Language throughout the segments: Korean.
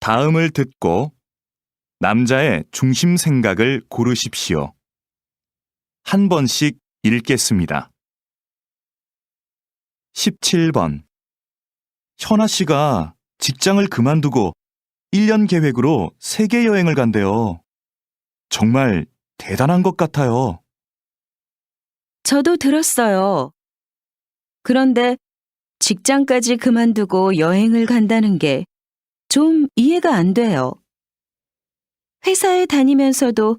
다음을 듣고 남자의 중심 생각을 고르십시오. 한 번씩 읽겠습니다. 17번. 현아 씨가 직장을 그만두고 1년 계획으로 세계 여행을 간대요. 정말 대단한 것 같아요. 저도 들었어요. 그런데 직장까지 그만두고 여행을 간다는 게 좀 이해가 안 돼요. 회사에 다니면서도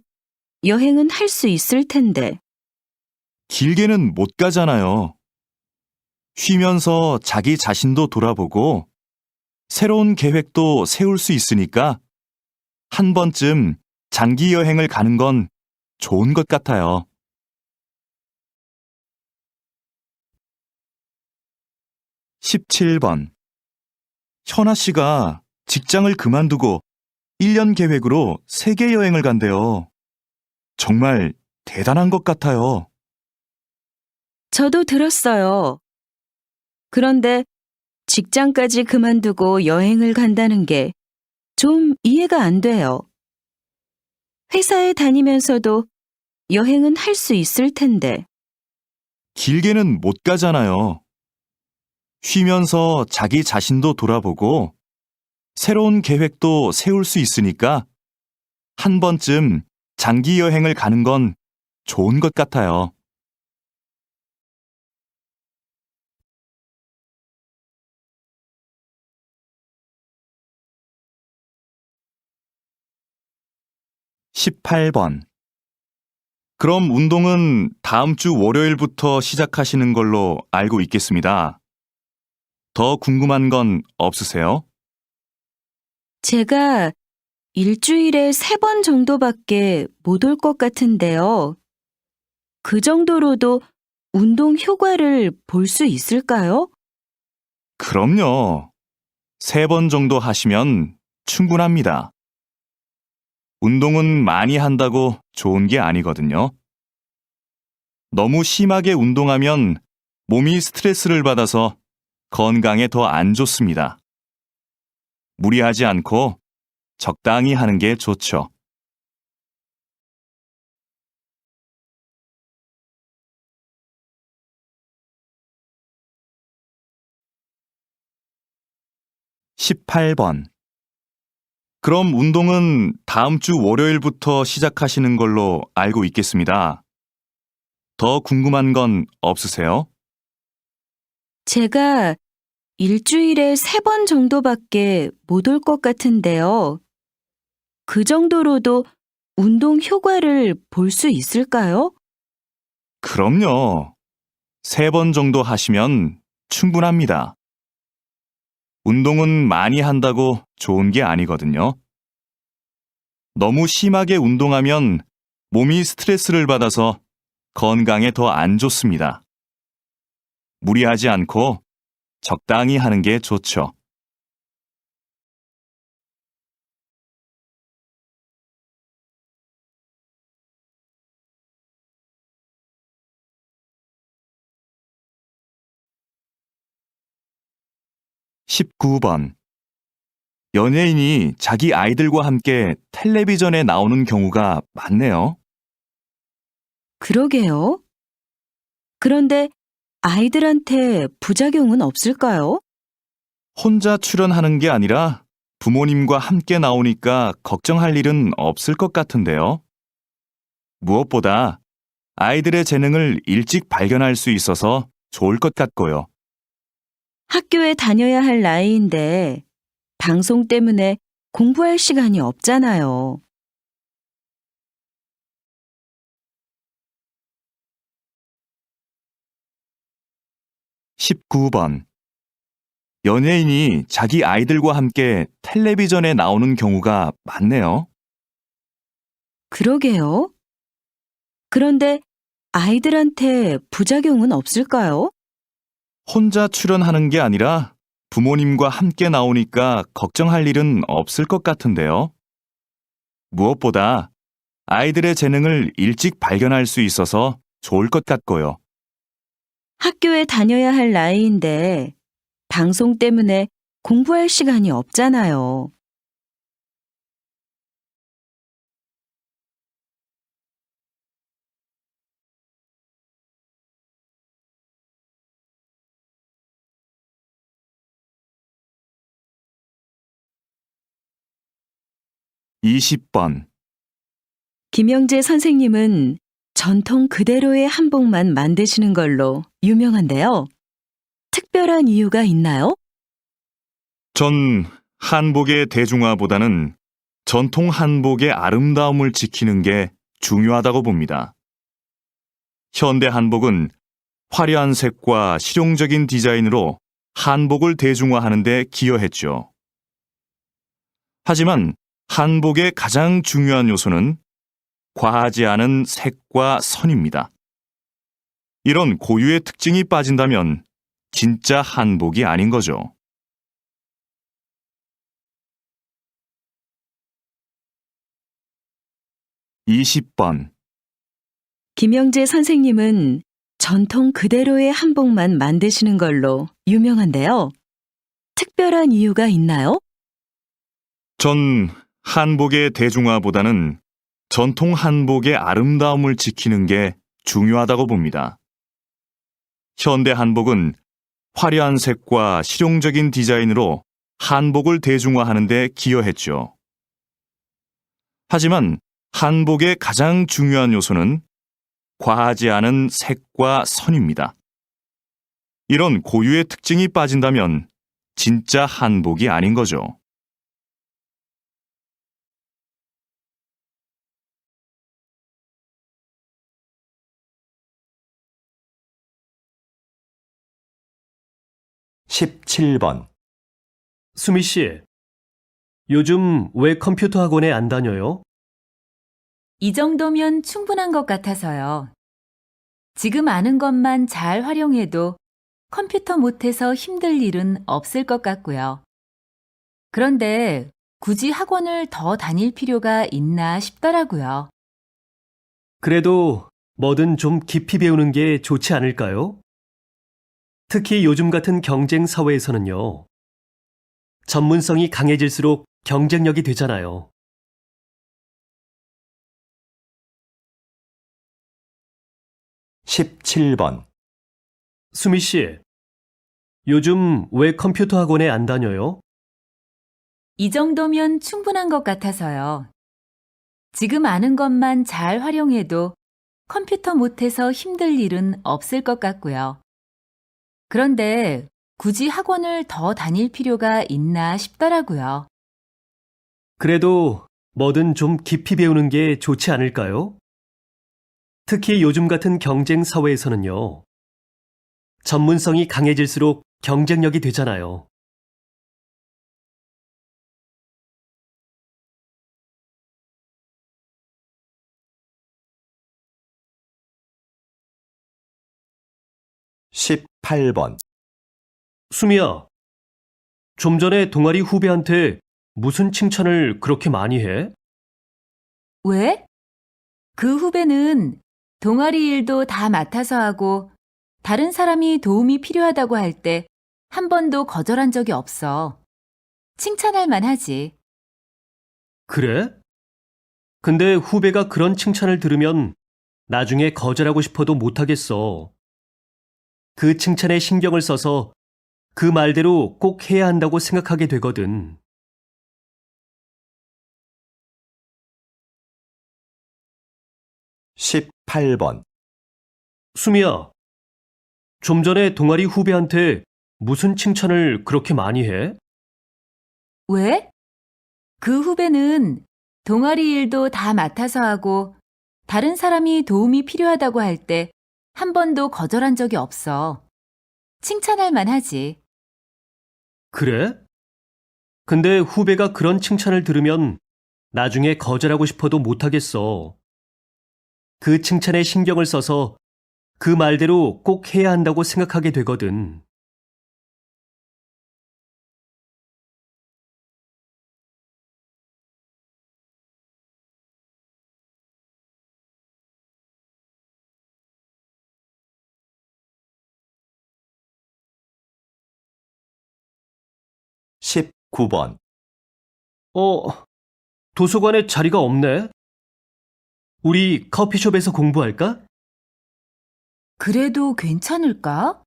여행은 할 수 있을 텐데. 길게는 못 가잖아요. 쉬면서 자기 자신도 돌아보고 새로운 계획도 세울 수 있으니까 한 번쯤 장기 여행을 가는 건 좋은 것 같아요. 17번. 현아 씨가 직장을 그만두고 1년 계획으로 세계 여행을 간대요. 정말 대단한 것 같아요. 저도 들었어요. 그런데 직장까지 그만두고 여행을 간다는 게 좀 이해가 안 돼요. 회사에 다니면서도 여행은 할 수 있을 텐데. 길게는 못 가잖아요. 쉬면서 자기 자신도 돌아보고 새로운 계획도 세울 수 있으니까 한 번쯤 장기 여행을 가는 건 좋은 것 같아요. 18번. 그럼 운동은 다음 주 월요일부터 시작하시는 걸로 알고 있겠습니다. 더 궁금한 건 없으세요? 제가 일주일에 3번 정도밖에 못 올 것 같은데요. 그 정도로도 운동 효과를 볼 수 있을까요? 그럼요. 3번 정도 하시면 충분합니다. 운동은 많이 한다고 좋은 게 아니거든요. 너무 심하게 운동하면 몸이 스트레스를 받아서 건강에 더 안 좋습니다. 무리하지 않고 적당히 하는 게 좋죠. 18번. 그럼 운동은 다음 주 월요일부터 시작하시는 걸로 알고 있겠습니다. 더 궁금한 건 없으세요? 제가 일주일에 3번 정도밖에 못 올 것 같은데요. 그 정도로도 운동 효과를 볼 수 있을까요? 그럼요. 3번 정도 하시면 충분합니다. 운동은 많이 한다고 좋은 게 아니거든요. 너무 심하게 운동하면 몸이 스트레스를 받아서 건강에 더 안 좋습니다. 무리하지 않고 적당히 하는 게 좋죠. 19번. 연예인이 자기 아이들과 함께 텔레비전에 나오는 경우가 많네요. 그러게요. 그런데 아이들한테 부작용은 없을까요? 혼자 출연하는 게 아니라 부모님과 함께 나오니까 걱정할 일은 없을 것 같은데요. 무엇보다 아이들의 재능을 일찍 발견할 수 있어서 좋을 것 같고요. 학교에 다녀야 할 나이인데 방송 때문에 공부할 시간이 없잖아요. 19번. 연예인이 자기 아이들과 함께 텔레비전에 나오는 경우가 많네요. 그러게요. 그런데 아이들한테 부작용은 없을까요? 혼자 출연하는 게 아니라 부모님과 함께 나오니까 걱정할 일은 없을 것 같은데요. 무엇보다 아이들의 재능을 일찍 발견할 수 있어서 좋을 것 같고요. 학교에 다녀야 할 나이인데 방송 때문에 공부할 시간이 없잖아요. 20번. 김영재 선생님은 전통 그대로의 한복만 만드시는 걸로 유명한데요. 특별한 이유가 있나요? 전 한복의 대중화보다는 전통 한복의 아름다움을 지키는 게 중요하다고 봅니다. 현대 한복은 화려한 색과 실용적인 디자인으로 한복을 대중화하는 데 기여했죠. 하지만 한복의 가장 중요한 요소는 과하지 않은 색과 선입니다. 이런 고유의 특징이 빠진다면 진짜 한복이 아닌 거죠. (20번) 김영재 선생님은 전통 그대로의 한복만 만드시는 걸로 유명한데요. 특별한 이유가 있나요? 전 한복의 대중화보다는 전통 한복의 아름다움을 지키는 게 중요하다고 봅니다. 현대 한복은 화려한 색과 실용적인 디자인으로 한복을 대중화하는 데 기여했죠. 하지만 한복의 가장 중요한 요소는 과하지 않은 색과 선입니다. 이런 고유의 특징이 빠진다면 진짜 한복이 아닌 거죠. (17번) 수미 씨, 요즘 왜 컴퓨터 학원에 안 다녀요? 이 정도면 충분한 것 같아서요. 지금 아는 것만 잘 활용해도 컴퓨터 못해서 힘들 일은 없을 것 같고요. 그런데 굳이 학원을 더 다닐 필요가 있나 싶더라고요. 그래도 뭐든 좀 깊이 배우는 게 좋지 않을까요? 특히 요즘 같은 경쟁 사회에서는요. 전문성이 강해질수록 경쟁력이 되잖아요. (17번) 수미 씨, 요즘 왜 컴퓨터 학원에 안 다녀요? 이 정도면 충분한 것 같아서요. 지금 아는 것만 잘 활용해도 컴퓨터 못해서 힘들 일은 없을 것 같고요. 그런데 굳이 학원을 더 다닐 필요가 있나 싶더라고요. 그래도 뭐든 좀 깊이 배우는 게 좋지 않을까요? 특히 요즘 같은 경쟁 사회에서는요. 전문성이 강해질수록 경쟁력이 되잖아요. (18번) 수미야, 좀 전에 동아리 후배한테 무슨 칭찬을 그렇게 많이 해? 왜? 그 후배는 동아리 일도 다 맡아서 하고 다른 사람이 도움이 필요하다고 할 때 한 번도 거절한 적이 없어. 칭찬할 만하지. 그래? 근데 후배가 그런 칭찬을 들으면 나중에 거절하고 싶어도 못하겠어. 그 칭찬에 신경을 써서 그 말대로 꼭 해야 한다고 생각하게 되거든. (18번) 수미야, 좀 전에 동아리 후배한테 무슨 칭찬을 그렇게 많이 해? 왜? 그 후배는 동아리 일도 다 맡아서 하고 다른 사람이 도움이 필요하다고 할 때 한 번도 거절한 적이 없어. 칭찬할 만하지. 그래? 근데 후배가 그런 칭찬을 들으면 나중에 거절하고 싶어도 못하겠어. 그 칭찬에 신경을 써서 그 말대로 꼭 해야 한다고 생각하게 되거든. (19번) 도서관에 자리가 없네? 우리 커피숍에서 공부할까? 그래도 괜찮을까?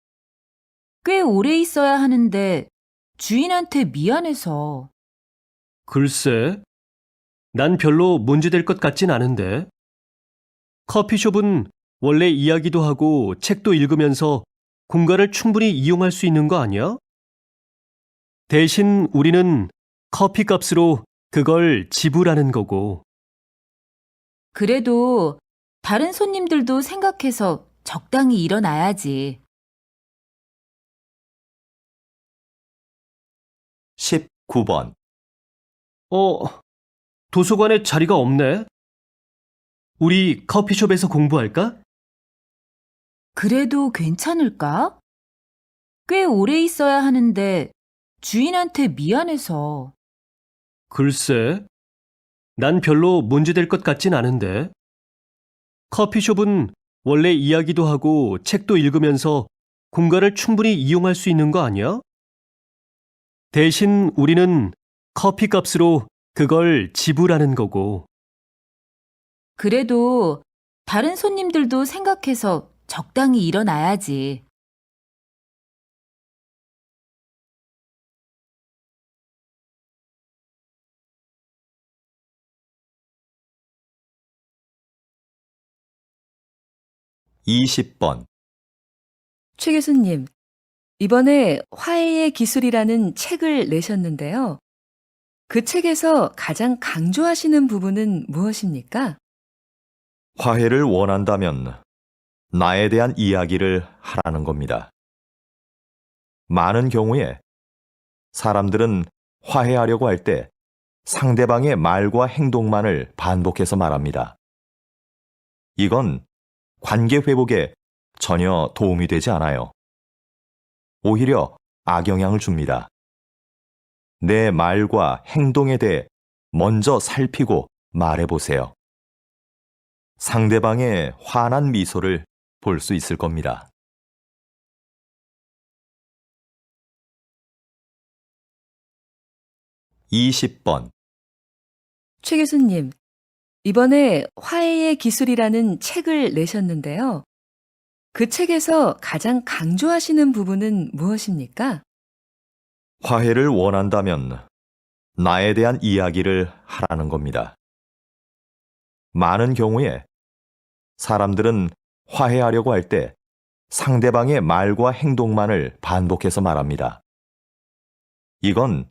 꽤 오래 있어야 하는데 주인한테 미안해서. 글쎄, 난 별로 문제될 것 같진 않은데. 커피숍은 원래 이야기도 하고 책도 읽으면서 공간을 충분히 이용할 수 있는 거 아니야? 대신 우리는 커피 값으로 그걸 지불하는 거고. 그래도 다른 손님들도 생각해서 적당히 일어나야지. 19번. 도서관에 자리가 없네. 우리 커피숍에서 공부할까? 그래도 괜찮을까? 꽤 오래 있어야 하는데 주인한테 미안해서. 글쎄, 난 별로 문제될 것 같진 않은데. 커피숍은 원래 이야기도 하고 책도 읽으면서 공간을 충분히 이용할 수 있는 거 아니야? 대신 우리는 커피 값으로 그걸 지불하는 거고. 그래도 다른 손님들도 생각해서 적당히 일어나야지. 이십 번. 최 교수님, 이번에 화해의 기술이라는 책을 내셨는데요. 그 책에서 가장 강조하시는 부분은 무엇입니까? 화해를 원한다면 나에 대한 이야기를 하라는 겁니다. 많은 경우에 사람들은 화해하려고 할 때 상대방의 말과 행동만을 반복해서 말합니다. 이건 관계 회복에 전혀 도움이 되지 않아요. 오히려 악영향을 줍니다. 내 말과 행동에 대해 먼저 살피고 말해보세요. 상대방의 환한 미소를 볼 수 있을 겁니다. 이십 번. 최 교수님, 이번에 화해의 기술이라는 책을 내셨는데요. 그 책에서 가장 강조하시는 부분은 무엇입니까? 화해를 원한다면 나에 대한 이야기를 하라는 겁니다. 많은 경우에 사람들은 화해하려고 할 때 상대방의 말과 행동만을 반복해서 말합니다. 이건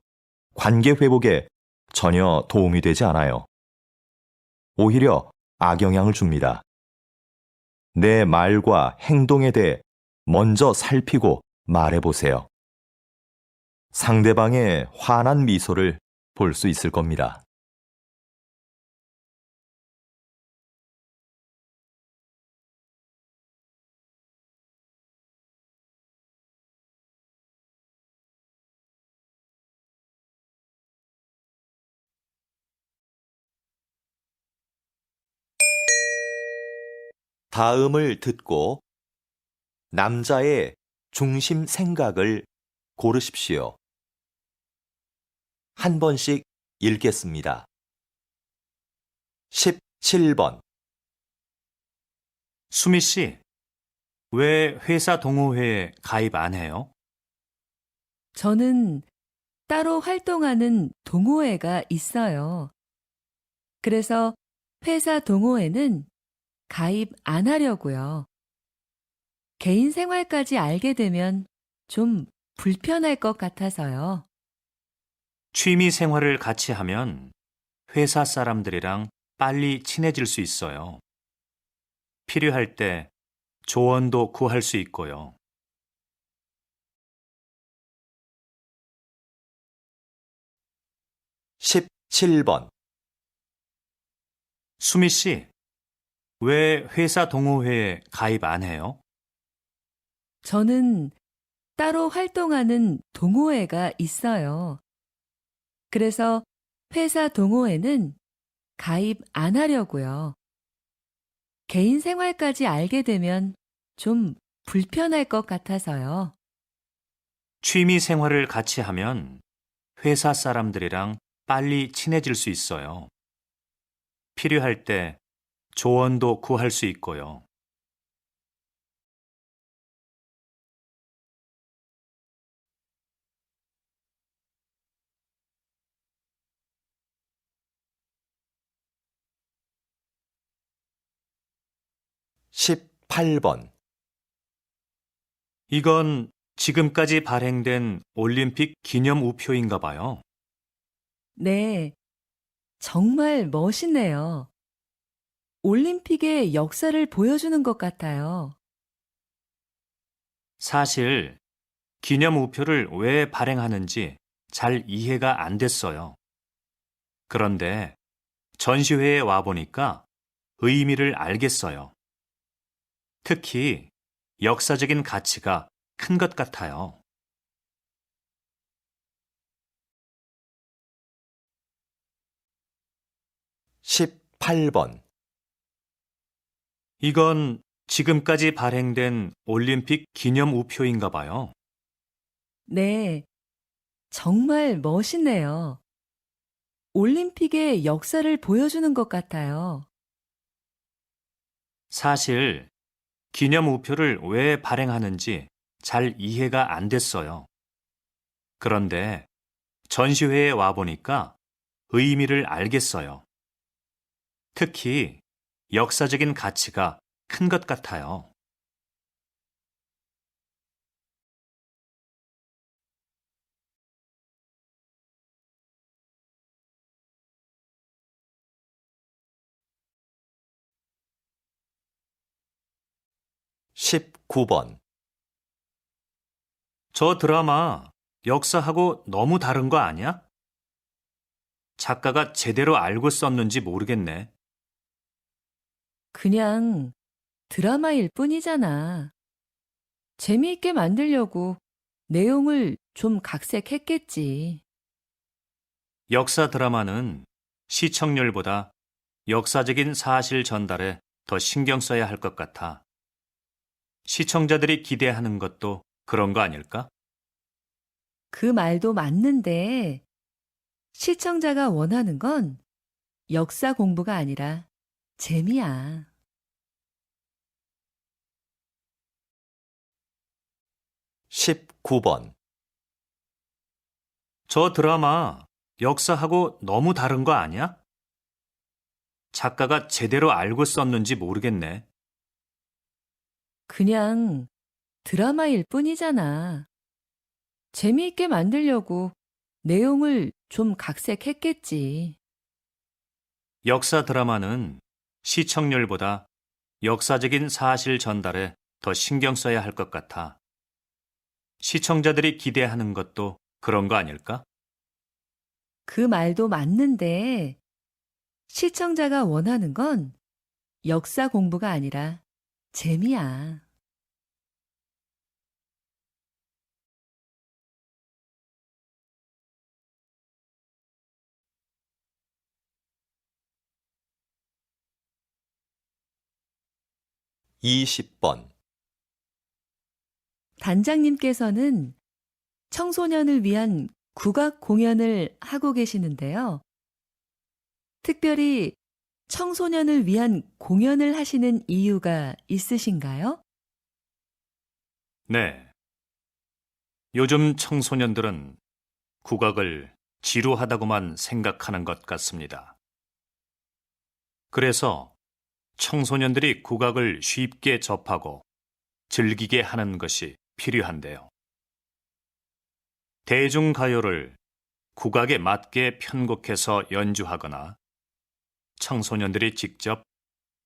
관계 회복에 전혀 도움이 되지 않아요. 오히려 악영향을 줍니다. 내 말과 행동에 대해 먼저 살피고 말해보세요. 상대방의 환한 미소를 볼 수 있을 겁니다. 다음을 듣고 남자의 중심 생각을 고르십시오. 한 번씩 읽겠습니다. 17번. 수미 씨, 왜 회사 동호회에 가입 안 해요? 저는 따로 활동하는 동호회가 있어요. 그래서 회사 동호회는 가입 안 하려고요. 개인 생활까지 알게 되면 좀 불편할 것 같아서요. 취미 생활을 같이 하면 회사 사람들이랑 빨리 친해질 수 있어요. 필요할 때 조언도 구할 수 있고요. 17번. 수미 씨, 왜 회사 동호회에 가입 안 해요? 저는 따로 활동하는 동호회가 있어요. 그래서 회사 동호회는 가입 안 하려고요. 개인 생활까지 알게 되면 좀 불편할 것 같아서요. 취미 생활을 같이 하면 회사 사람들이랑 빨리 친해질 수 있어요. 필요할 때 조언도 구할 수 있고요. 18번. 이건 지금까지 발행된 올림픽 기념 우표인가 봐요. 네, 정말 멋있네요. 올림픽의 역사를 보여주는 것 같아요. 사실 기념 우표를 왜 발행하는지 잘 이해가 안 됐어요. 그런데 전시회에 와보니까 의미를 알겠어요. 특히 역사적인 가치가 큰 것 같아요. (18번) 이건 지금까지 발행된 올림픽 기념 우표인가 봐요. 네, 정말 멋있네요. 올림픽의 역사를 보여주는 것 같아요. 사실 기념 우표를 왜 발행하는지 잘 이해가 안 됐어요. 그런데 전시회에 와보니까 의미를 알겠어요. 특히 역사적인 가치가 큰 것 같아요. (19번) 저 드라마 역사하고 너무 다른 거 아니야? 작가가 제대로 알고 썼는지 모르겠네. 그냥 드라마일 뿐이잖아. 재미있게 만들려고 내용을 좀 각색했겠지. 역사 드라마는 시청률보다 역사적인 사실 전달에 더 신경 써야 할 것 같아. 시청자들이 기대하는 것도 그런 거 아닐까? 그 말도 맞는데 시청자가 원하는 건 역사 공부가 아니라 재미야. (19번) 저 드라마 역사하고 너무 다른 거 아니야? 작가가 제대로 알고 썼는지 모르겠네. 그냥 드라마일 뿐이잖아. 재미있게 만들려고 내용을 좀 각색했겠지. 역사 드라마는 시청률보다 역사적인 사실 전달에 더 신경 써야 할 것 같아. 시청자들이 기대하는 것도 그런 거 아닐까? 그 말도 맞는데 시청자가 원하는 건 역사 공부가 아니라 재미야. (20번) 단장님께서는 청소년을 위한 국악 공연을 하고 계시는데요. 특별히 청소년을 위한 공연을 하시는 이유가 있으신가요? 네. 요즘 청소년들은 국악을 지루하다고만 생각하는 것 같습니다. 그래서 청소년들이 국악을 쉽게 접하고 즐기게 하는 것이 필요한데요. 대중가요를 국악에 맞게 편곡해서 연주하거나 청소년들이 직접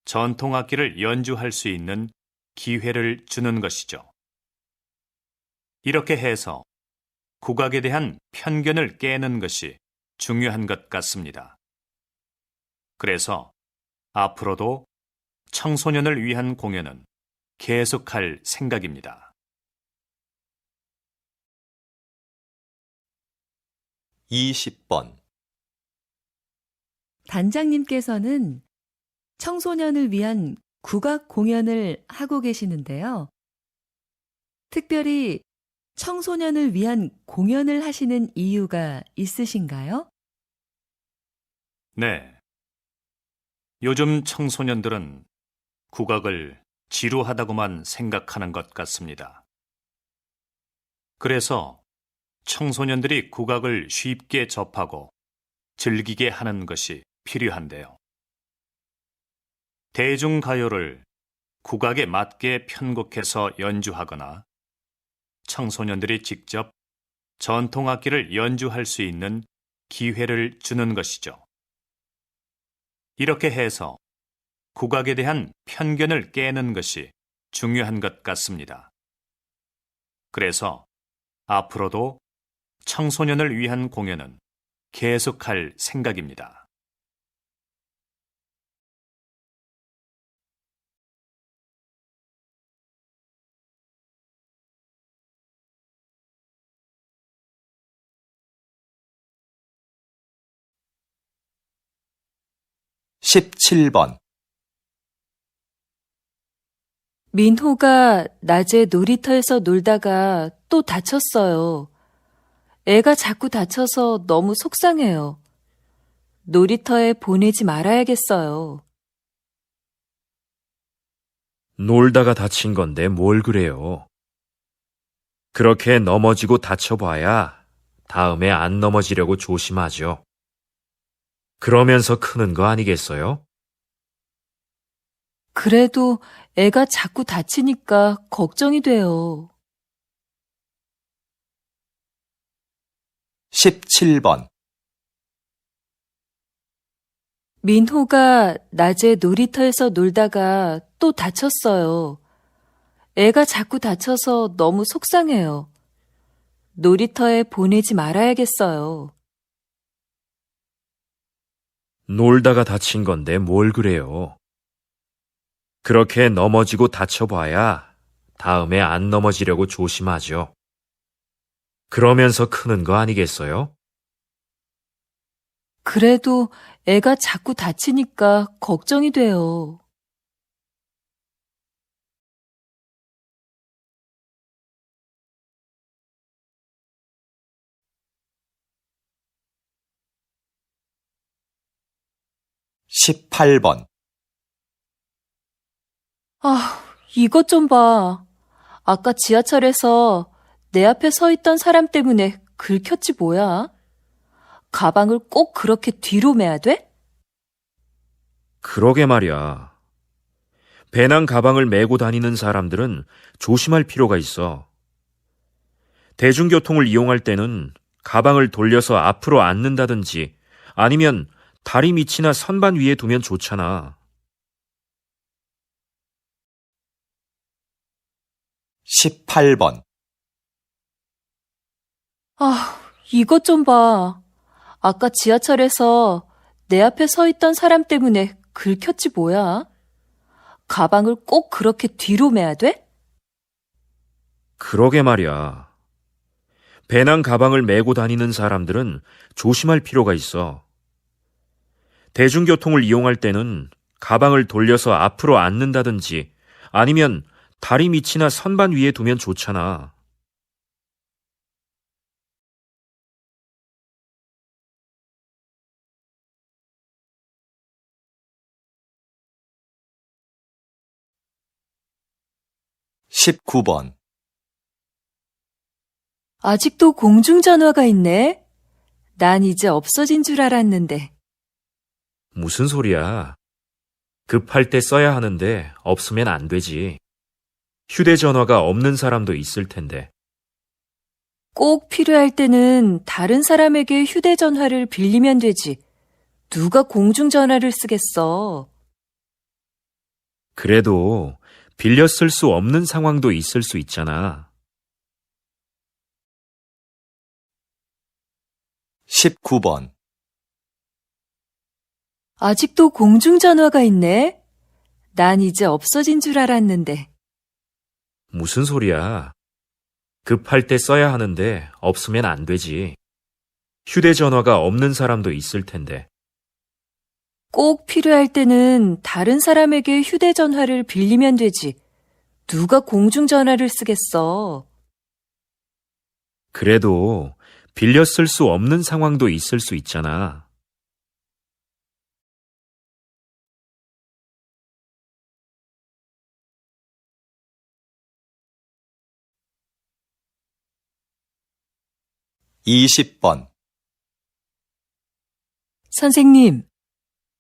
전통악기를 연주할 수 있는 기회를 주는 것이죠. 이렇게 해서 국악에 대한 편견을 깨는 것이 중요한 것 같습니다. 그래서 앞으로도 청소년을 위한 공연은 계속할 생각입니다. (20번) 단장님께서는 청소년을 위한 국악 공연을 하고 계시는데요. 특별히 청소년을 위한 공연을 하시는 이유가 있으신가요? 네. 요즘 청소년들은 국악을 지루하다고만 생각하는 것 같습니다. 그래서 청소년들이 국악을 쉽게 접하고 즐기게 하는 것이 필요한데요. 대중가요를 국악에 맞게 편곡해서 연주하거나 청소년들이 직접 전통악기를 연주할 수 있는 기회를 주는 것이죠. 이렇게 해서 국악에 대한 편견을 깨는 것이 중요한 것 같습니다. 그래서 앞으로도 청소년을 위한 공연은 계속할 생각입니다. (17번) 민호가 낮에 놀이터에서 놀다가 또 다쳤어요. 애가 자꾸 다쳐서 너무 속상해요. 놀이터에 보내지 말아야겠어요. 놀다가 다친 건데 뭘 그래요. 그렇게 넘어지고 다쳐봐야 다음에 안 넘어지려고 조심하죠. 그러면서 크는 거 아니겠어요? 그래도 애가 자꾸 다치니까 걱정이 돼요. 17번 민호가 낮에 놀이터에서 놀다가 또 다쳤어요. 애가 자꾸 다쳐서 너무 속상해요. 놀이터에 보내지 말아야겠어요. 놀다가 다친 건데 뭘 그래요. 그렇게 넘어지고 다쳐봐야 다음에 안 넘어지려고 조심하죠. 그러면서 크는 거 아니겠어요? 그래도 애가 자꾸 다치니까 걱정이 돼요. 18번 이것 좀 봐. 아까 지하철에서 내 앞에 서 있던 사람 때문에 긁혔지 뭐야? 가방을 꼭 그렇게 뒤로 매야 돼? 그러게 말이야. 배낭 가방을 메고 다니는 사람들은 조심할 필요가 있어. 대중교통을 이용할 때는 가방을 돌려서 앞으로 앉는다든지 아니면 다리 밑이나 선반 위에 두면 좋잖아. 18번 이것 좀 봐. 아까 지하철에서 내 앞에 서 있던 사람 때문에 긁혔지 뭐야? 가방을 꼭 그렇게 뒤로 매야 돼? 그러게 말이야. 배낭 가방을 메고 다니는 사람들은 조심할 필요가 있어. 대중교통을 이용할 때는 가방을 돌려서 앞으로 앉는다든지 아니면 다리 밑이나 선반 위에 두면 좋잖아. 19번 아직도 공중전화가 있네? 난 이제 없어진 줄 알았는데. 무슨 소리야? 급할 때 써야 하는데 없으면 안 되지. 휴대전화가 없는 사람도 있을 텐데. 꼭 필요할 때는 다른 사람에게 휴대전화를 빌리면 되지. 누가 공중전화를 쓰겠어? 그래도 빌려 쓸 수 없는 상황도 있을 수 있잖아. 19번 아직도 공중전화가 있네? 난 이제 없어진 줄 알았는데. 무슨 소리야? 급할 때 써야 하는데 없으면 안 되지. 휴대전화가 없는 사람도 있을 텐데. 꼭 필요할 때는 다른 사람에게 휴대전화를 빌리면 되지. 누가 공중전화를 쓰겠어? 그래도 빌려 쓸 수 없는 상황도 있을 수 있잖아. 20번 선생님,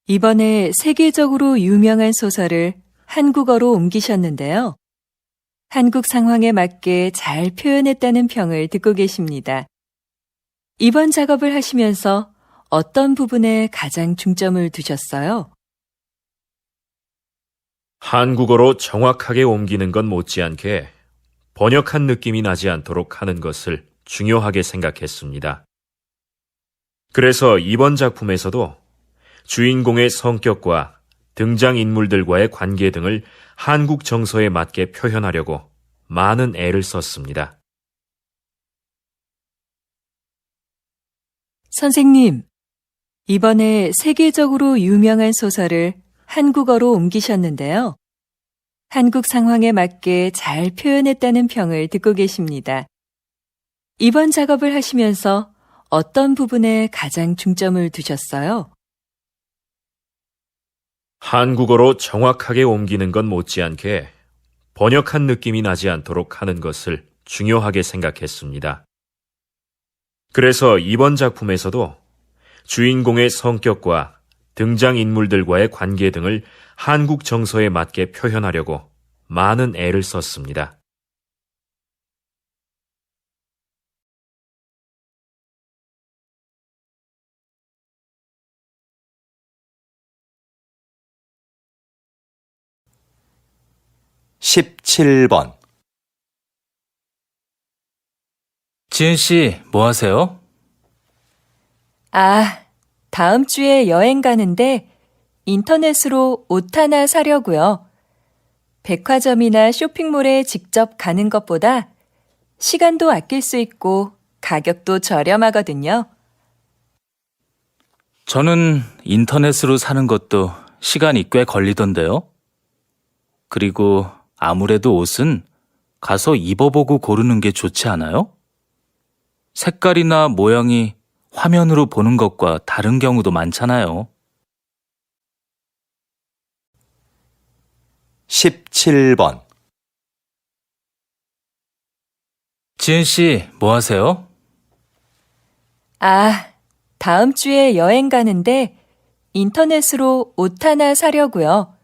이번에 세계적으로 유명한 소설을 한국어로 옮기셨는데요. 한국 상황에 맞게 잘 표현했다는 평을 듣고 계십니다. 이번 작업을 하시면서 어떤 부분에 가장 중점을 두셨어요? 한국어로 정확하게 옮기는 건 못지않게 번역한 느낌이 나지 않도록 하는 것을 중요하게 생각했습니다. 그래서 이번 작품에서도 주인공의 성격과 등장인물들과의 관계 등을 한국 정서에 맞게 표현하려고 많은 애를 썼습니다. 선생님, 이번에 세계적으로 유명한 소설을 한국어로 옮기셨는데요. 한국 상황에 맞게 잘 표현했다는 평을 듣고 계십니다. 이번 작업을 하시면서 어떤 부분에 가장 중점을 두셨어요? 한국어로 정확하게 옮기는 건 못지않게 번역한 느낌이 나지 않도록 하는 것을 중요하게 생각했습니다. 그래서 이번 작품에서도 주인공의 성격과 등장인물들과의 관계 등을 한국 정서에 맞게 표현하려고 많은 애를 썼습니다. (17번) 지은 씨, 뭐 하세요? 다음 주에 여행 가는데 인터넷으로 옷 하나 사려고요. 백화점이나 쇼핑몰에 직접 가는 것보다 시간도 아낄 수 있고 가격도 저렴하거든요. 저는 인터넷으로 사는 것도 시간이 꽤 걸리던데요. 그리고 아무래도 옷은 가서 입어보고 고르는 게 좋지 않아요? 색깔이나 모양이 화면으로 보는 것과 다른 경우도 많잖아요. 17번 지은 씨, 뭐 하세요? 다음 주에 여행 가는데 인터넷으로 옷 하나 사려고요.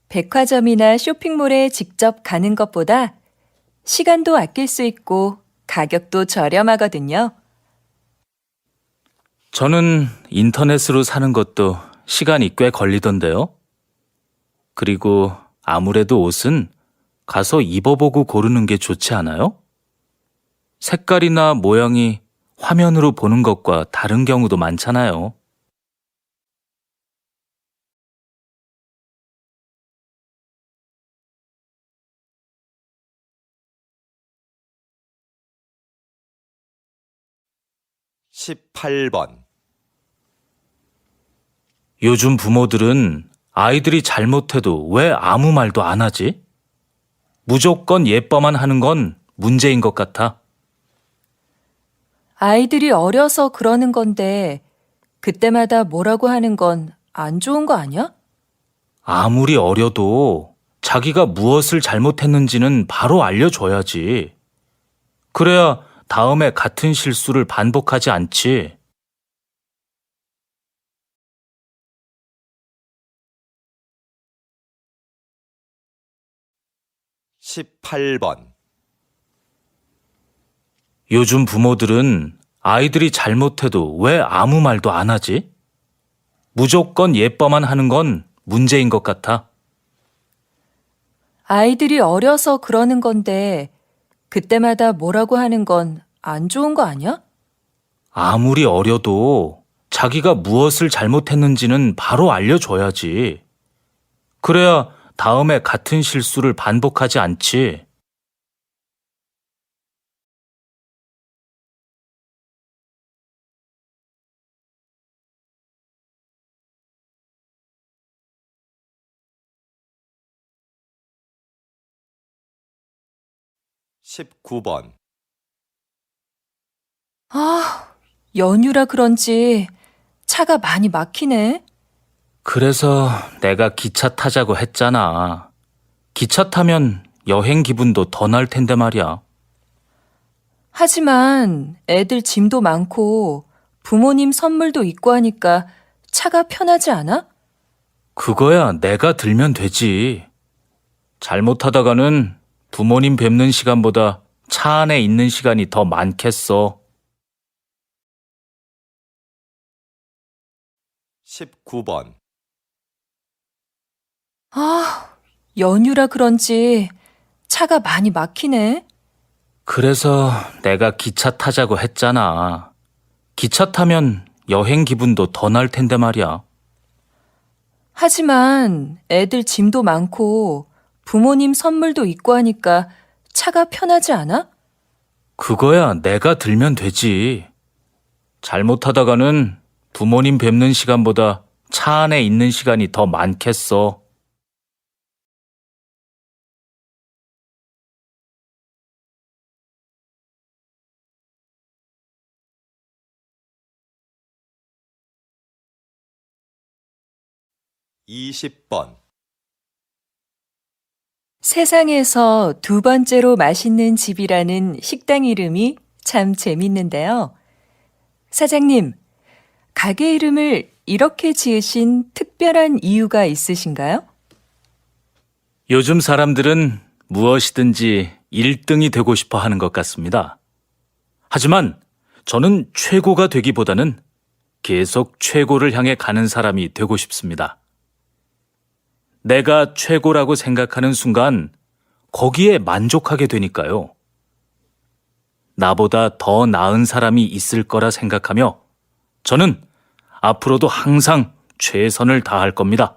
백화점이나 쇼핑몰에 직접 가는 것보다 시간도 아낄 수 있고 가격도 저렴하거든요. 저는 인터넷으로 사는 것도 시간이 꽤 걸리던데요. 그리고 아무래도 옷은 가서 입어보고 고르는 게 좋지 않아요? 색깔이나 모양이 화면으로 보는 것과 다른 경우도 많잖아요. 18번 요즘 부모들은 아이들이 잘못해도 왜 아무 말도 안 하지? 무조건 예뻐만 하는 건 문제인 것 같아. 아이들이 어려서 그러는 건데 그때마다 뭐라고 하는 건 안 좋은 거 아니야? 아무리 어려도 자기가 무엇을 잘못했는지는 바로 알려줘야지. 그래야 다음에 같은 실수를 반복하지 않지. 18번 요즘 부모들은 아이들이 잘못해도 왜 아무 말도 안 하지? 무조건 예뻐만 하는 건 문제인 것 같아. 아이들이 어려서 그러는 건데 그때마다 뭐라고 하는 건 안 좋은 거 아니야? 아무리 어려도 자기가 무엇을 잘못했는지는 바로 알려줘야지. 그래야 다음에 같은 실수를 반복하지 않지. 19번 연휴라 그런지 차가 많이 막히네. 그래서 내가 기차 타자고 했잖아. 기차 타면 여행 기분도 더 날 텐데 말이야. 하지만 애들 짐도 많고 부모님 선물도 있고 하니까 차가 편하지 않아? 그거야 내가 들면 되지. 잘못하다가는 부모님 뵙는 시간보다 차 안에 있는 시간이 더 많겠어. 19번. 아, 연휴라 그런지 차가 많이 막히네. 그래서 내가 기차 타자고 했잖아. 기차 타면 여행 기분도 더 날 텐데 말이야. 하지만 애들 짐도 많고 부모님 선물도 있고 하니까 차가 편하지 않아? 그거야 내가 들면 되지. 잘못하다가는 부모님 뵙는 시간보다 차 안에 있는 시간이 더 많겠어. 이십 번. 세상에서 두 번째로 맛있는 집이라는 식당 이름이 참 재밌는데요. 사장님, 가게 이름을 이렇게 지으신 특별한 이유가 있으신가요? 요즘 사람들은 무엇이든지 1등이 되고 싶어 하는 것 같습니다. 하지만 저는 최고가 되기보다는 계속 최고를 향해 가는 사람이 되고 싶습니다. 내가 최고라고 생각하는 순간 거기에 만족하게 되니까요. 나보다 더 나은 사람이 있을 거라 생각하며 저는 앞으로도 항상 최선을 다할 겁니다.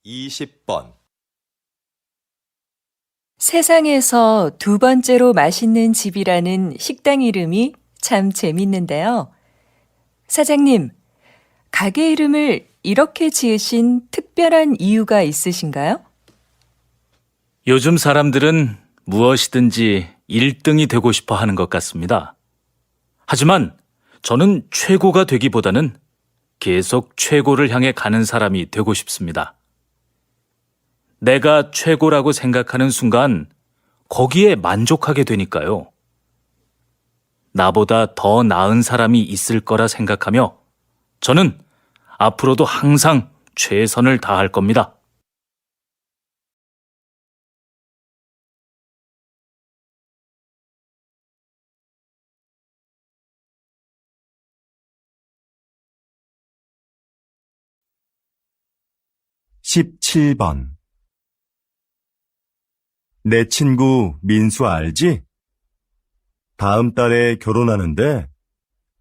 20번. 세상에서 두 번째로 맛있는 집이라는 식당 이름이 참 재밌는데요. 사장님, 가게 이름을 이렇게 지으신 특별한 이유가 있으신가요? 요즘 사람들은 무엇이든지 1등이 되고 싶어 하는 것 같습니다. 하지만 저는 최고가 되기보다는 계속 최고를 향해 가는 사람이 되고 싶습니다. 내가 최고라고 생각하는 순간 거기에 만족하게 되니까요. 나보다 더 나은 사람이 있을 거라 생각하며 저는 앞으로도 항상 최선을 다할 겁니다. 17번. 내 친구 민수 알지? 다음 달에 결혼하는데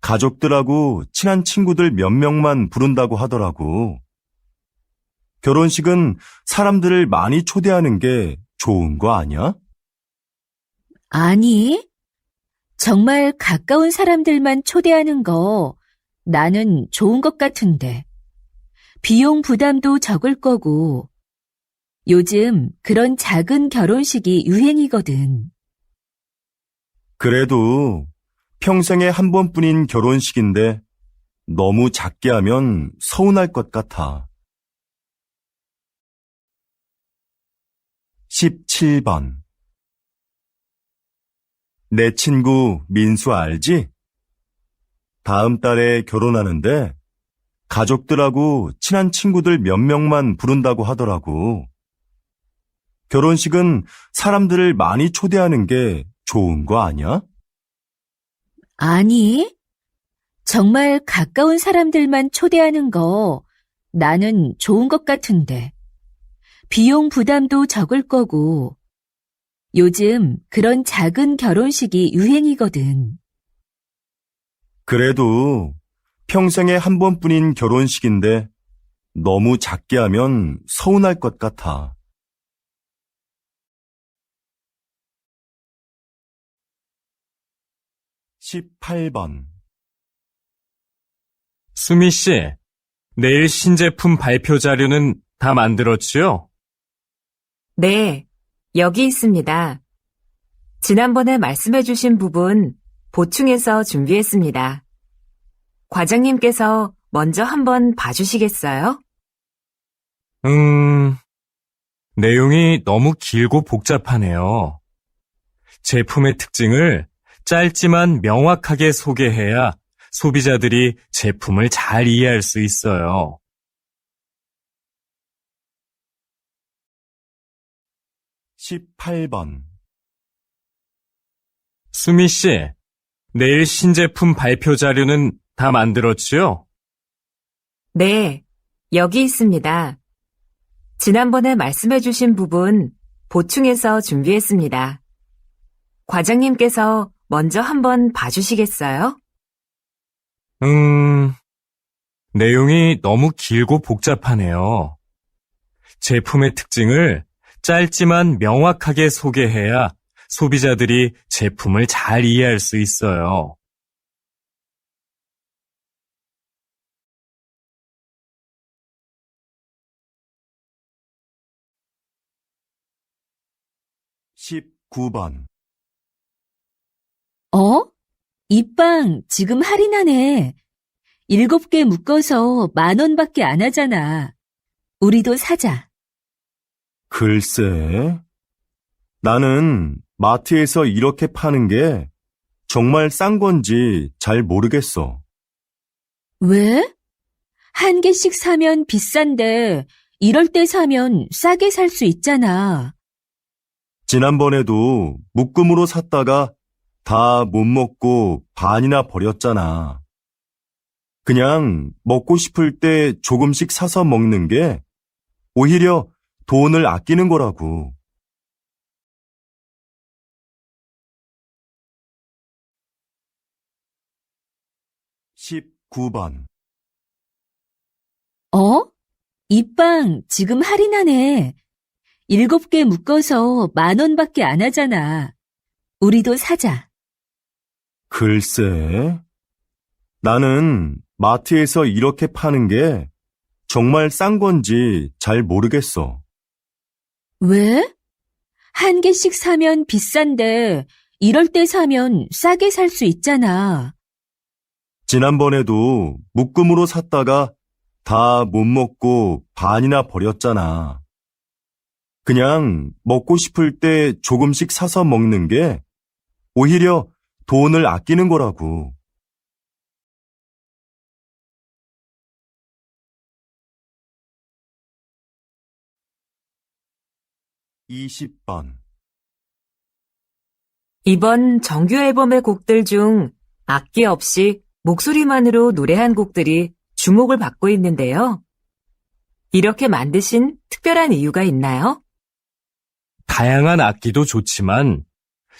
가족들하고 친한 친구들 몇 명만 부른다고 하더라고. 결혼식은 사람들을 많이 초대하는 게 좋은 거 아니야? 아니, 정말 가까운 사람들만 초대하는 거 나는 좋은 것 같은데. 비용 부담도 적을 거고, 요즘 그런 작은 결혼식이 유행이거든. 그래도 평생에 한 번뿐인 결혼식인데 너무 작게 하면 서운할 것 같아. 17번. 내 친구 민수 알지? 다음 달에 결혼하는데 가족들하고 친한 친구들 몇 명만 부른다고 하더라고. 결혼식은 사람들을 많이 초대하는 게 좋은 거 아니야? 아니, 정말 가까운 사람들만 초대하는 거 나는 좋은 것 같은데. 비용 부담도 적을 거고, 요즘 그런 작은 결혼식이 유행이거든. 그래도 평생에 한 번뿐인 결혼식인데 너무 작게 하면 서운할 것 같아. 18번. 수미 씨, 내일 신제품 발표 자료는 다 만들었지요? 네, 여기 있습니다. 지난번에 말씀해주신 부분 보충해서 준비했습니다. 과장님께서 먼저 한번 봐주시겠어요? 내용이 너무 길고 복잡하네요. 제품의 특징을 짧지만 명확하게 소개해야 소비자들이 제품을 잘 이해할 수 있어요. 18번. 수미 씨, 내일 신제품 발표 자료는 다 만들었지요? 네, 여기 있습니다. 지난번에 말씀해주신 부분 보충해서 준비했습니다. 과장님께서 먼저 한번 봐주시겠어요? 내용이 너무 길고 복잡하네요. 제품의 특징을 짧지만 명확하게 소개해야 소비자들이 제품을 잘 이해할 수 있어요. (19번) 이 빵 지금 할인하네. 7개 묶어서 10,000원밖에 안 하잖아. 우리도 사자. 글쎄, 나는 마트에서 이렇게 파는 게 정말 싼 건지 잘 모르겠어. 왜? 1개씩 사면 비싼데 이럴 때 사면 싸게 살 수 있잖아. 지난번에도 묶음으로 샀다가 다 못 먹고 반이나 버렸잖아. 그냥 먹고 싶을 때 조금씩 사서 먹는 게 오히려 돈을 아끼는 거라고. (19번) 이 빵 지금 할인하네. 7개 묶어서 10,000원밖에 안 하잖아. 우리도 사자. 글쎄, 나는 마트에서 이렇게 파는 게 정말 싼 건지 잘 모르겠어. 왜? 1개씩 사면 비싼데 이럴 때 사면 싸게 살 수 있잖아. 지난번에도 묶음으로 샀다가 다 못 먹고 반이나 버렸잖아. 그냥 먹고 싶을 때 조금씩 사서 먹는 게 오히려 돈을 아끼는 거라고. (20번) 이번 정규 앨범의 곡들 중 악기 없이 목소리만으로 노래한 곡들이 주목을 받고 있는데요. 이렇게 만드신 특별한 이유가 있나요? 다양한 악기도 좋지만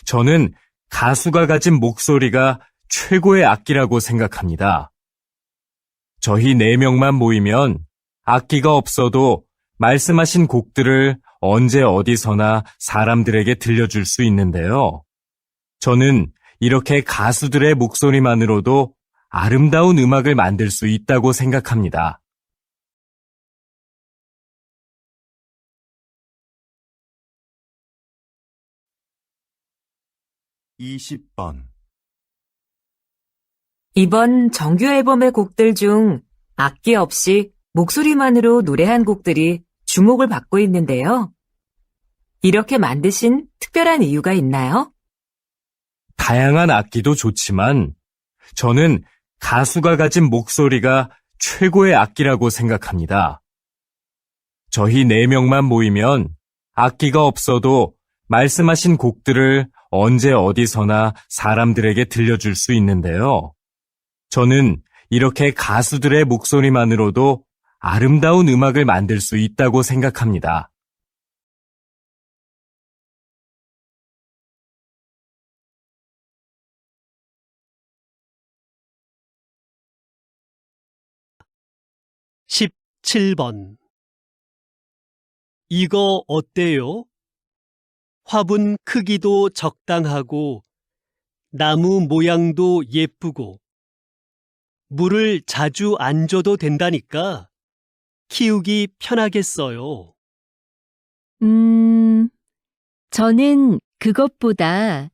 저는 가수가 가진 목소리가 최고의 악기라고 생각합니다. 저희 4명만 모이면 악기가 없어도 말씀하신 곡들을 언제 어디서나 사람들에게 들려줄 수 있는데요. 저는 이렇게 가수들의 목소리만으로도 아름다운 음악을 만들 수 있다고 생각합니다. (20번) 이번 정규 앨범의 곡들 중 악기 없이 목소리만으로 노래한 곡들이 주목을 받고 있는데요. 이렇게 만드신 특별한 이유가 있나요? 다양한 악기도 좋지만 저는 가수가 가진 목소리가 최고의 악기라고 생각합니다. 저희 4명만 모이면 악기가 없어도 말씀하신 곡들을 언제 어디서나 사람들에게 들려줄 수 있는데요. 저는 이렇게 가수들의 목소리만으로도 아름다운 음악을 만들 수 있다고 생각합니다. (17번) 이거 어때요? 화분 크기도 적당하고 나무 모양도 예쁘고 물을 자주 안 줘도 된다니까 키우기 편하겠어요. 저는 그것보다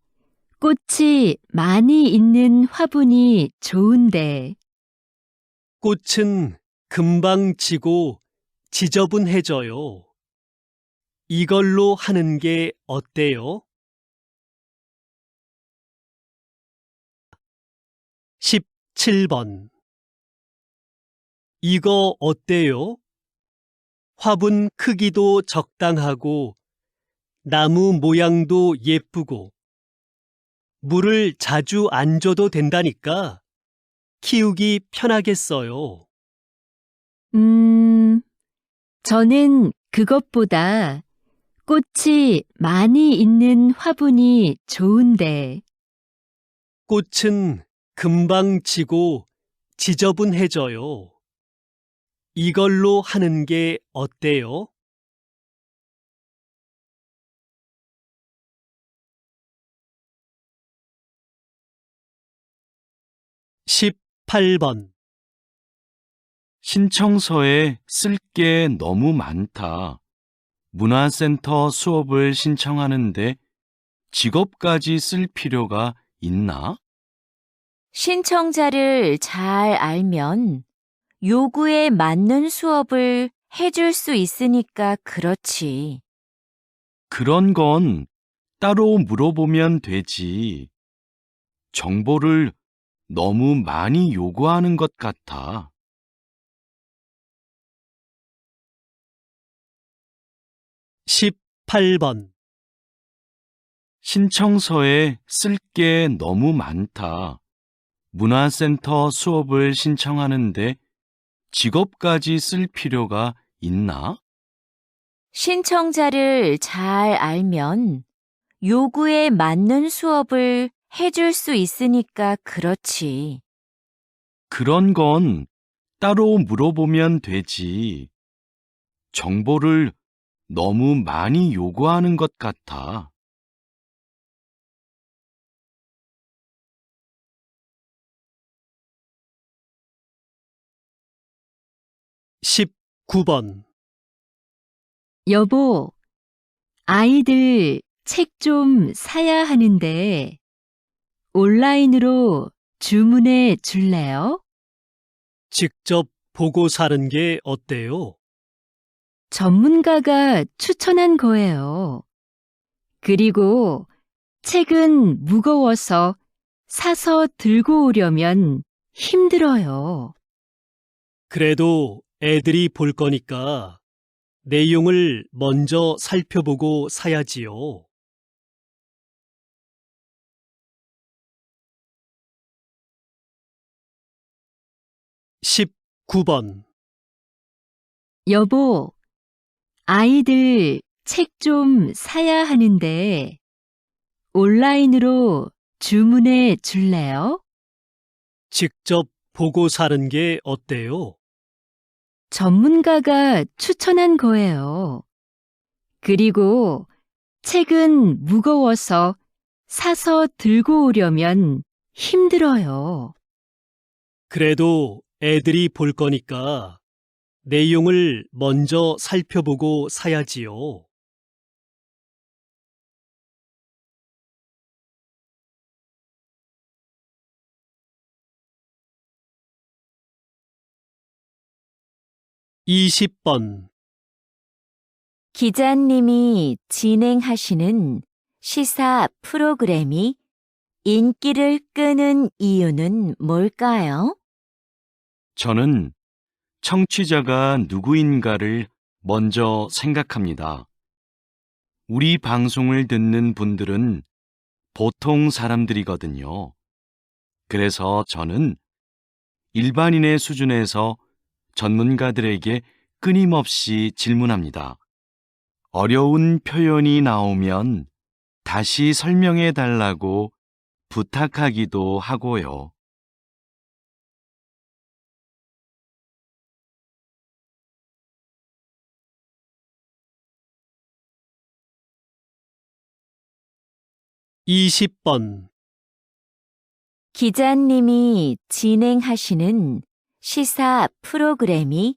꽃이 많이 있는 화분이 좋은데. 꽃은 금방 지고 지저분해져요. 이걸로 하는 게 어때요? (17번) 이거 어때요? 화분 크기도 적당하고 나무 모양도 예쁘고 물을 자주 안 줘도 된다니까 키우기 편하겠어요. 저는 그것보다 꽃이 많이 있는 화분이 좋은데. 꽃은 금방 지고 지저분해져요. 이걸로 하는 게 어때요? (18번) 신청서에 쓸 게 너무 많다. 문화센터 수업을 신청하는데 직업까지 쓸 필요가 있나? 신청자를 잘 알면 요구에 맞는 수업을 해줄 수 있으니까 그렇지. 그런 건 따로 물어보면 되지. 정보를 너무 많이 요구하는 것 같아. (18번) 신청서에 쓸 게 너무 많다. 문화센터 수업을 신청하는데 직업까지 쓸 필요가 있나? 신청자를 잘 알면 요구에 맞는 수업을 해줄 수 있으니까 그렇지. 그런 건 따로 물어보면 되지. 정보를 너무 많이 요구하는 것 같아. (19번) 여보, 아이들 책 좀 사야 하는데 온라인으로 주문해 줄래요? 직접 보고 사는 게 어때요? 전문가가 추천한 거예요. 그리고 책은 무거워서 사서 들고 오려면 힘들어요. 그래도 애들이 볼 거니까 내용을 먼저 살펴보고 사야지요. (19번) 여보, 아이들 책 좀 사야 하는데 온라인으로 주문해 줄래요? 직접 보고 사는 게 어때요? 전문가가 추천한 거예요. 그리고 책은 무거워서 사서 들고 오려면 힘들어요. 그래도 애들이 볼 거니까 내용을 먼저 살펴보고 사야지요. (20번) 기자님이 진행하시는 시사 프로그램이 인기를 끄는 이유는 뭘까요? 저는 청취자가 누구인가를 먼저 생각합니다. 우리 방송을 듣는 분들은 보통 사람들이거든요. 그래서 저는 일반인의 수준에서 전문가들에게 끊임없이 질문합니다. 어려운 표현이 나오면 다시 설명해 달라고 부탁하기도 하고요. (20번) 기자님이 진행하시는 시사 프로그램이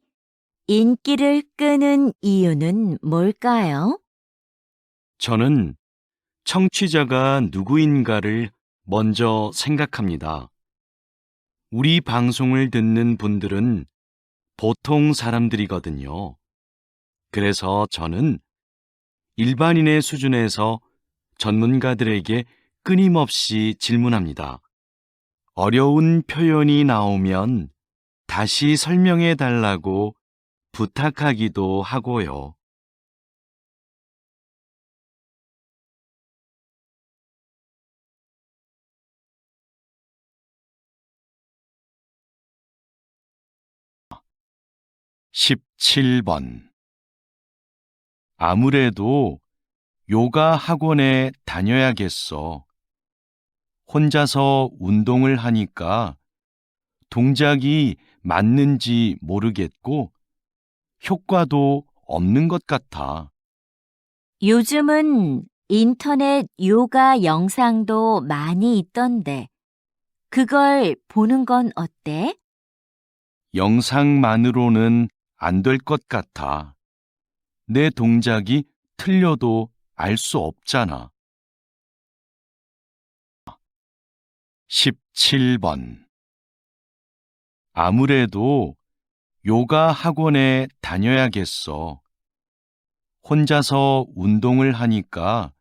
인기를 끄는 이유는 뭘까요? 저는 청취자가 누구인가를 먼저 생각합니다. 우리 방송을 듣는 분들은 보통 사람들이거든요. 그래서 저는 일반인의 수준에서 전문가들에게 끊임없이 질문합니다. 어려운 표현이 나오면 다시 설명해 달라고 부탁하기도 하고요. 17번. 아무래도 요가 학원에 다녀야겠어. 혼자서 운동을 하니까 동작이 맞는지 모르겠고 효과도 없는 것 같아. 요즘은 인터넷 요가 영상도 많이 있던데, 그걸 보는 건 어때? 영상만으로는 안 될 것 같아. 내 동작이 틀려도 알 수 없잖아. 17번. 아무래도 요가 학원에 다녀야겠어. 혼자서 운동을 하니까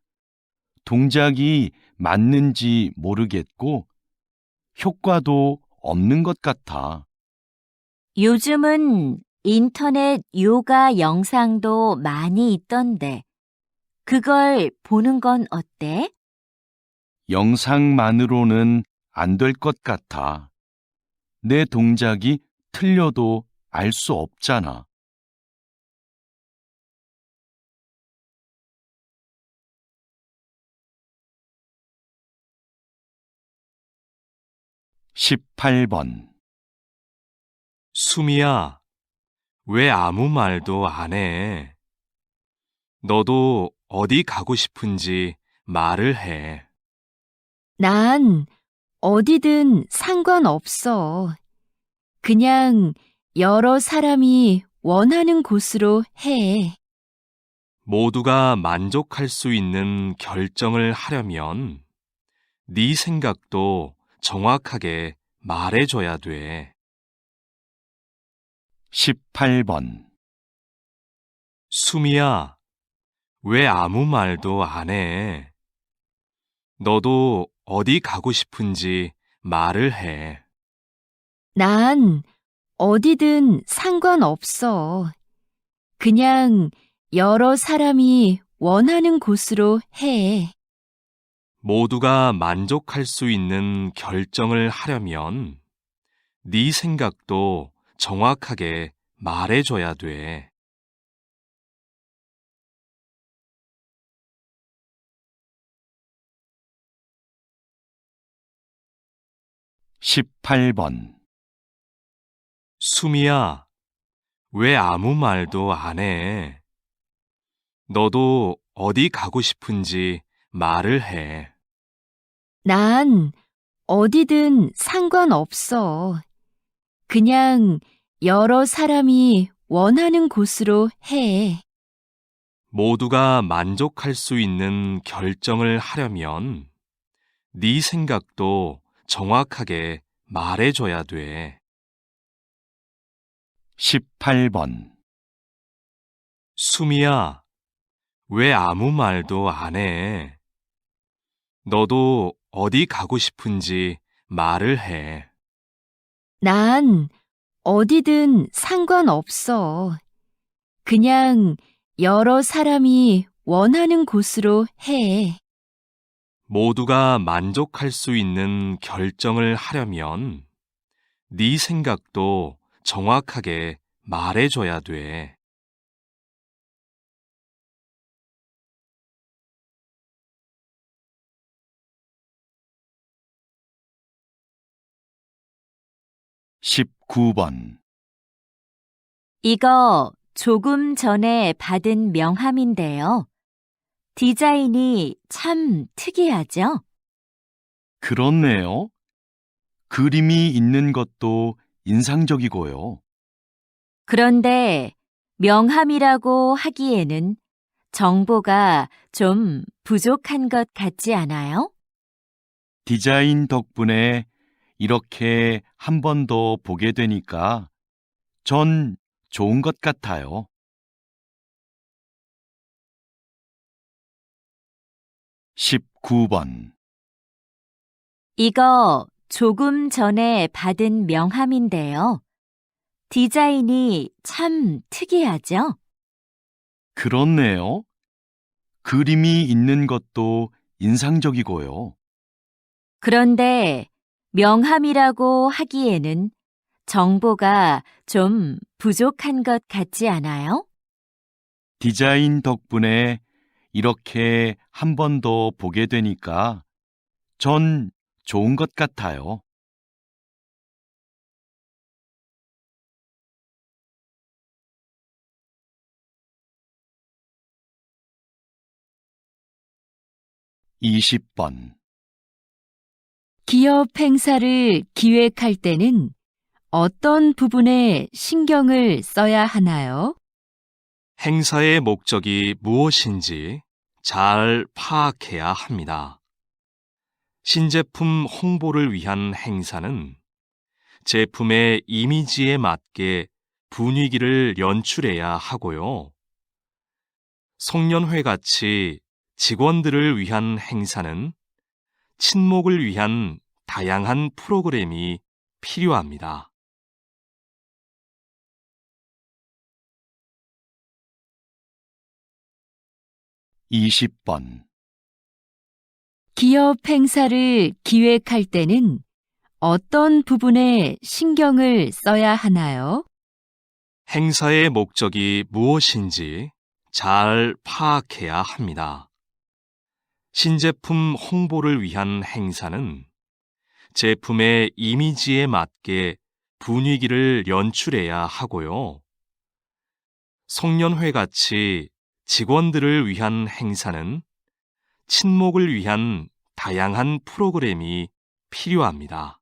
동작이 맞는지 모르겠고 효과도 없는 것 같아. 요즘은 인터넷 요가 영상도 많이 있던데, 그걸 보는 건 어때? 영상만으로는 안 될 것 같아. 내 동작이 틀려도 알 수 없잖아. 18번. 수미야, 왜 아무 말도 안 해? 너도 어디 가고 싶은지 말을 해. 난 어디든 상관없어. 그냥 여러 사람이 원하는 곳으로 해. 모두가 만족할 수 있는 결정을 하려면 네 생각도 정확하게 말해줘야 돼. 18번. 수미야, 왜 아무 말도 안 해? 너도 어디 가고 싶은지 말을 해. 난 어디든 상관없어. 그냥 여러 사람이 원하는 곳으로 해. 모두가 만족할 수 있는 결정을 하려면 네 생각도 정확하게 말해줘야 돼. 18번. 수미야, 왜 아무 말도 안 해? 너도 어디 가고 싶은지 말을 해. 난 어디든 상관없어. 그냥 여러 사람이 원하는 곳으로 해. 모두가 만족할 수 있는 결정을 하려면 네 생각도 정확하게 말해줘야 돼. 18번. 수미야, 왜 아무 말도 안 해? 너도 어디 가고 싶은지 말을 해. 난 어디든 상관없어. 그냥 여러 사람이 원하는 곳으로 해. 모두가 만족할 수 있는 결정을 하려면 네 생각도 정확하게 말해줘야 돼. 19번. 이거 조금 전에 받은 명함인데요. 디자인이 참 특이하죠? 그렇네요. 그림이 있는 것도 인상적이고요. 그런데 명함이라고 하기에는 정보가 좀 부족한 것 같지 않아요? 디자인 덕분에 이렇게 한 번 더 보게 되니까 전 좋은 것 같아요. 19번. 이거 조금 전에 받은 명함인데요. 디자인이 참 특이하죠? 그렇네요. 그림이 있는 것도 인상적이고요. 그런데 명함이라고 하기에는 정보가 좀 부족한 것 같지 않아요? 디자인 덕분에 이렇게 한 번 더 보게 되니까 전 좋은 것 같아요. (20번) 기업 행사를 기획할 때는 어떤 부분에 신경을 써야 하나요? 행사의 목적이 무엇인지 잘 파악해야 합니다. 신제품 홍보를 위한 행사는 제품의 이미지에 맞게 분위기를 연출해야 하고요. 송년회 같이 직원들을 위한 행사는 친목을 위한 다양한 프로그램이 필요합니다. (20번) 기업 행사를 기획할 때는 어떤 부분에 신경을 써야 하나요? 행사의 목적이 무엇인지 잘 파악해야 합니다. 신제품 홍보를 위한 행사는 제품의 이미지에 맞게 분위기를 연출해야 하고요. 송년회 같이 직원들을 위한 행사는 친목을 위한 다양한 프로그램이 필요합니다.